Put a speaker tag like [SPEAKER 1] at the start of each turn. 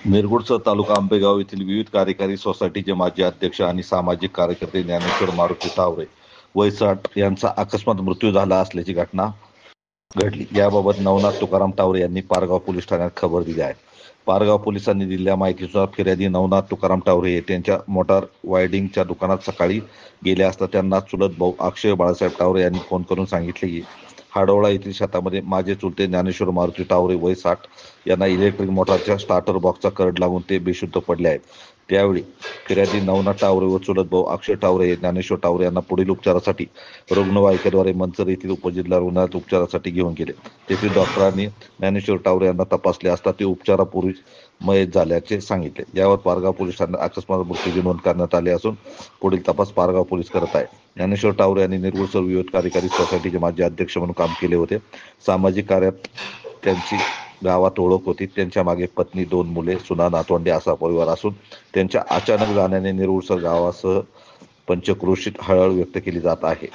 [SPEAKER 1] निरगुडसर तालुका आंबेगाव येथील विविध कार्यकारी सोसायटीचे माजी अध्यक्ष आणि सामाजिक कार्यकर्ते ज्ञानेश्वर मारुती तावरे वय 60 यांचा अकस्मात मृत्यू झाला असल्याची घटना घडली. याबाबत नवनाथ तुकाराम तावरे यांनी पारगाव पोलीस ठाण्यात खबर दिली आहे. पारगाव पोलिसांनी दिलेल्या माहितीनुसार फिर्यादी नवनाथ तुकाराम तावरे हे त्यांच्या मोटार वायडिंगच्या दुकानात सकाळी गेले असता त्यांना चुलत भाऊ अक्षय बाळासाहेब तावरे यांनी फोन करून सांगितले की हाडोळा येथील शेतामध्ये माझे चुलते ज्ञानेश्वर मारुती तावरे वय 60 यांना इलेक्ट्रिक मोटारच्या स्टार्टर बॉक्सचा करंट लागून ते बेशुद्ध पडले आहेत. त्यावेळी फिर्यादी नवनाथ तावरे व चुलत भाऊ अक्षय तावरे ज्ञानेश्वर तावरे यांना पुढील उपचारासाठी रुग्णवाहिकेद्वारे मंचर येथील उपजिल्हा रुग्णालयात उपचारासाठी घेऊन गेले. तेथील डॉक्टरांनी ज्ञानेश्वर तावरे यांना तपासले असता ते उपचारापूर्वी मयत झाल्याचे सांगितले. यावर पारगाव पोलीस ठाण्यात अकस्मात मृत्यूची नोंद करण्यात आली असून पुढील तपास पारगाव पोलीस करत आहे. ज्ञानेश्वर तावरे यांनी निरगुडसर विविध कार्यकारी सोसायटीचे माजी अध्यक्ष म्हणून काम केले होते. सामाजिक कार्यात त्यांची गावात ओळख होती. त्यांच्या मागे पत्नी, 2 मुले, सुना, नातवंडे असा परिवार असून त्यांच्या अचानक जाण्याने निरगुडसर गावासह पंचक्रोशीत हळहळ व्यक्त केली जात आहे.